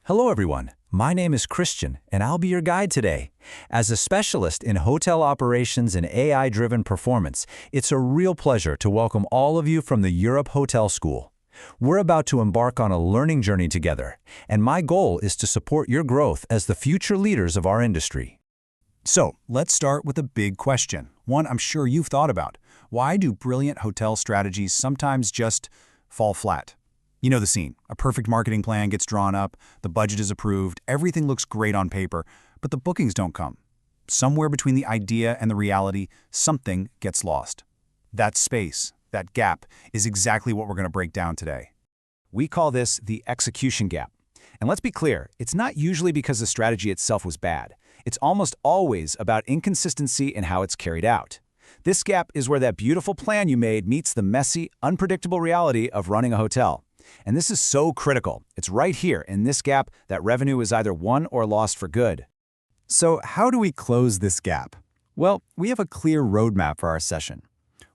Hello everyone, my name is Christian and I'll be your guide today. As a specialist in hotel operations and AI-driven performance, it's a real pleasure to welcome all of you from the Europe Hotel School. We're about to embark on a learning journey together, and my goal is to support your growth as the future leaders of our industry. So, let's start with a big question, one I'm sure you've thought about. Why do brilliant hotel strategies sometimes just fall flat? You know the scene. A perfect marketing plan gets drawn up, the budget is approved, everything looks great on paper, but the bookings don't come. Somewhere between the idea and the reality, something gets lost. That space, that gap, is exactly what we're going to break down today. We call this the execution gap. And let's be clear, it's not usually because the strategy itself was bad. It's almost always about inconsistency in how it's carried out. This gap is where that beautiful plan you made meets the messy, unpredictable reality of running a hotel. And this is so critical. It's right here in this gap that revenue is either won or lost for good. So how do we close this gap? Well, we have a clear roadmap for our session.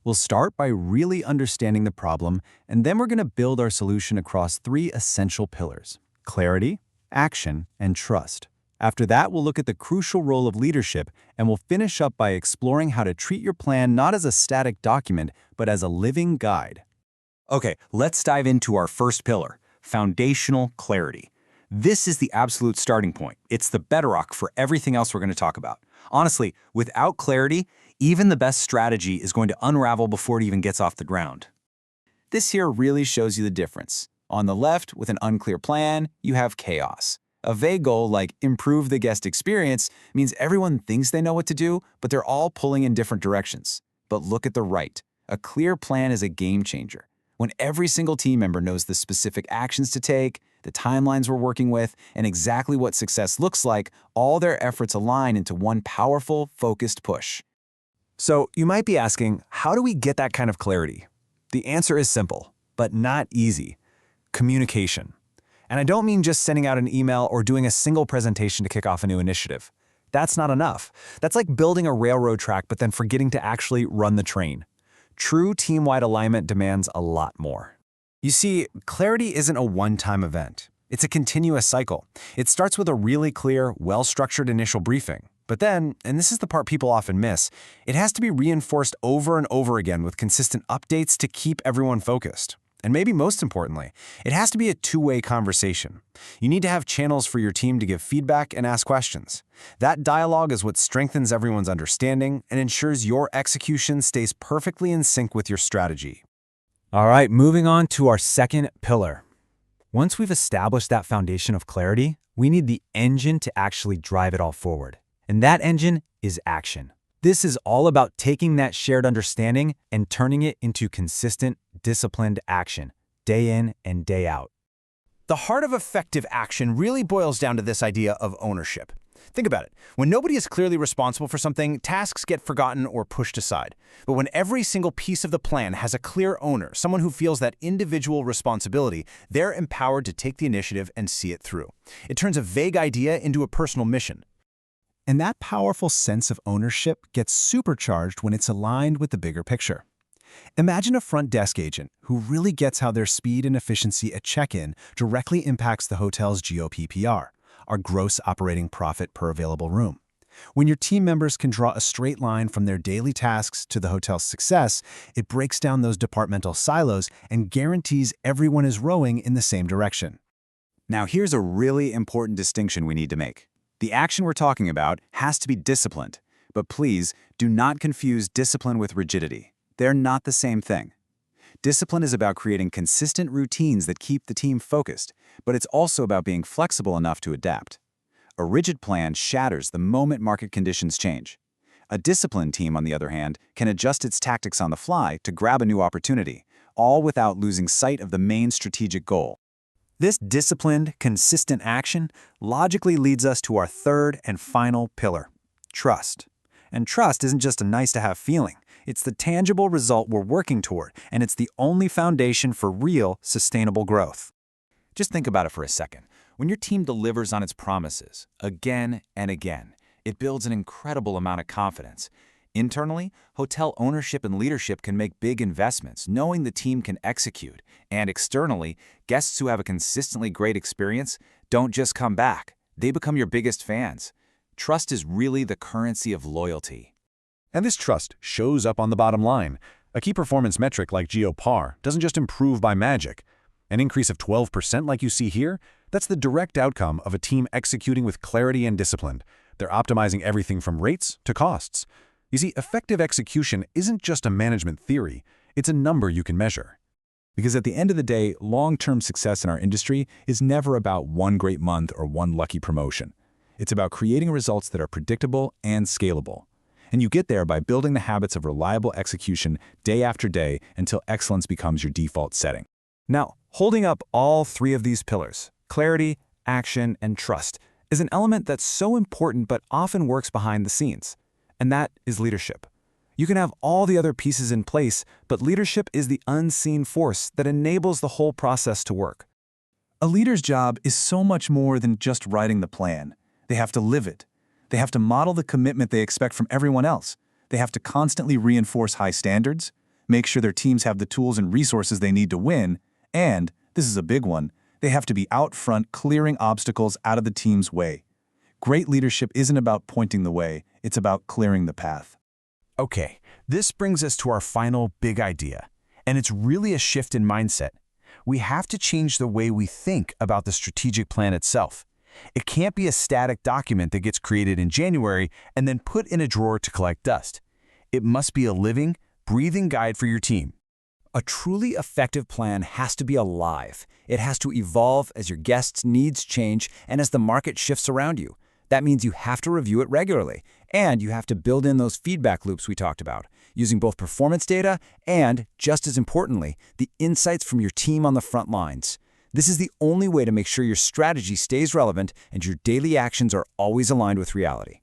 We'll start by really understanding the problem, and then we're going to build our solution across three essential pillars: clarity, action, and trust. After that, we'll look at the crucial role of leadership, and we'll finish up by exploring how to treat your plan not as a static document, but as a living guide. Okay, let's dive into our first pillar, foundational clarity. This is the absolute starting point. It's the bedrock for everything else we're going to talk about. Honestly, without clarity, even the best strategy is going to unravel before it even gets off the ground. This here really shows you the difference. On the left, with an unclear plan, you have chaos. A vague goal like improve the guest experience means everyone thinks they know what to do, but they're all pulling in different directions. But look at the right. A clear plan is a game changer. When every single team member knows the specific actions to take, the timelines we're working with, and exactly what success looks like, all their efforts align into one powerful, focused push. So you might be asking, how do we get that kind of clarity? The answer is simple, but not easy. Communication. And I don't mean just sending out an email or doing a single presentation to kick off a new initiative. That's not enough. That's like building a railroad track but then forgetting to actually run the train. True team-wide alignment demands a lot more. You see, clarity isn't a one-time event. It's a continuous cycle. It starts with a really clear, well-structured initial briefing. But then, and this is the part people often miss, it has to be reinforced over and over again with consistent updates to keep everyone focused. And maybe most importantly, it has to be a two-way conversation. You need to have channels for your team to give feedback and ask questions. That dialogue is what strengthens everyone's understanding and ensures your execution stays perfectly in sync with your strategy. All right, moving on to our second pillar. Once we've established that foundation of clarity, we need the engine to actually drive it all forward. And that engine is action. This is all about taking that shared understanding and turning it into consistent, disciplined action, day in and day out. The heart of effective action really boils down to this idea of ownership. Think about it. When nobody is clearly responsible for something, tasks get forgotten or pushed aside. But when every single piece of the plan has a clear owner, someone who feels that individual responsibility, they're empowered to take the initiative and see it through. It turns a vague idea into a personal mission. And that powerful sense of ownership gets supercharged when it's aligned with the bigger picture. Imagine a front desk agent who really gets how their speed and efficiency at check-in directly impacts the hotel's GOPPR, our gross operating profit per available room. When your team members can draw a straight line from their daily tasks to the hotel's success, it breaks down those departmental silos and guarantees everyone is rowing in the same direction. Now here's a really important distinction we need to make. The action we're talking about has to be disciplined, but please do not confuse discipline with rigidity. They're not the same thing. Discipline is about creating consistent routines that keep the team focused, but it's also about being flexible enough to adapt. A rigid plan shatters the moment market conditions change. A disciplined team, on the other hand, can adjust its tactics on the fly to grab a new opportunity, all without losing sight of the main strategic goal. This disciplined, consistent action logically leads us to our third and final pillar, trust. And trust isn't just a nice-to-have feeling. It's the tangible result we're working toward, and it's the only foundation for real, sustainable growth. Just think about it for a second. When your team delivers on its promises, again and again, it builds an incredible amount of confidence. Internally, hotel ownership and leadership can make big investments, knowing the team can execute. And externally, guests who have a consistently great experience don't just come back, they become your biggest fans. Trust is really the currency of loyalty. And this trust shows up on the bottom line. A key performance metric like GeoPAR doesn't just improve by magic. An increase of 12% like you see here, that's the direct outcome of a team executing with clarity and discipline. They're optimizing everything from rates to costs. You see, effective execution isn't just a management theory, it's a number you can measure. Because at the end of the day, long-term success in our industry is never about one great month or one lucky promotion. It's about creating results that are predictable and scalable. And you get there by building the habits of reliable execution day after day until excellence becomes your default setting. Now, holding up all three of these pillars, clarity, action, and trust, is an element that's so important but often works behind the scenes. And that is leadership. You can have all the other pieces in place, but leadership is the unseen force that enables the whole process to work. A leader's job is so much more than just writing the plan. They have to live it. They have to model the commitment they expect from everyone else. They have to constantly reinforce high standards, make sure their teams have the tools and resources they need to win, and, this is a big one, they have to be out front clearing obstacles out of the team's way. Great leadership isn't about pointing the way, it's about clearing the path. Okay, this brings us to our final big idea, and it's really a shift in mindset. We have to change the way we think about the strategic plan itself. It can't be a static document that gets created in January and then put in a drawer to collect dust. It must be a living, breathing guide for your team. A truly effective plan has to be alive. It has to evolve as your guests' needs change and as the market shifts around you. That means you have to review it regularly, and you have to build in those feedback loops we talked about, using both performance data and, just as importantly, the insights from your team on the front lines. This is the only way to make sure your strategy stays relevant and your daily actions are always aligned with reality.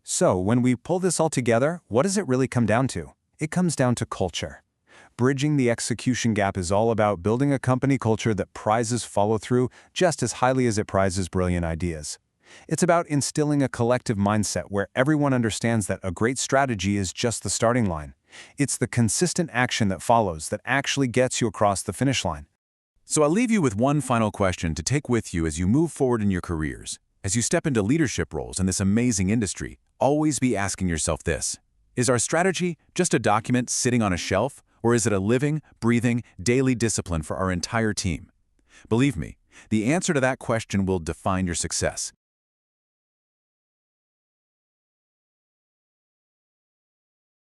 So, when we pull this all together, what does it really come down to? It comes down to culture. Bridging the execution gap is all about building a company culture that prizes follow-through just as highly as it prizes brilliant ideas. It's about instilling a collective mindset where everyone understands that a great strategy is just the starting line. It's the consistent action that follows that actually gets you across the finish line. So I'll leave you with one final question to take with you as you move forward in your careers. As you step into leadership roles in this amazing industry, always be asking yourself this: is our strategy just a document sitting on a shelf, or is it a living, breathing, daily discipline for our entire team? Believe me, the answer to that question will define your success.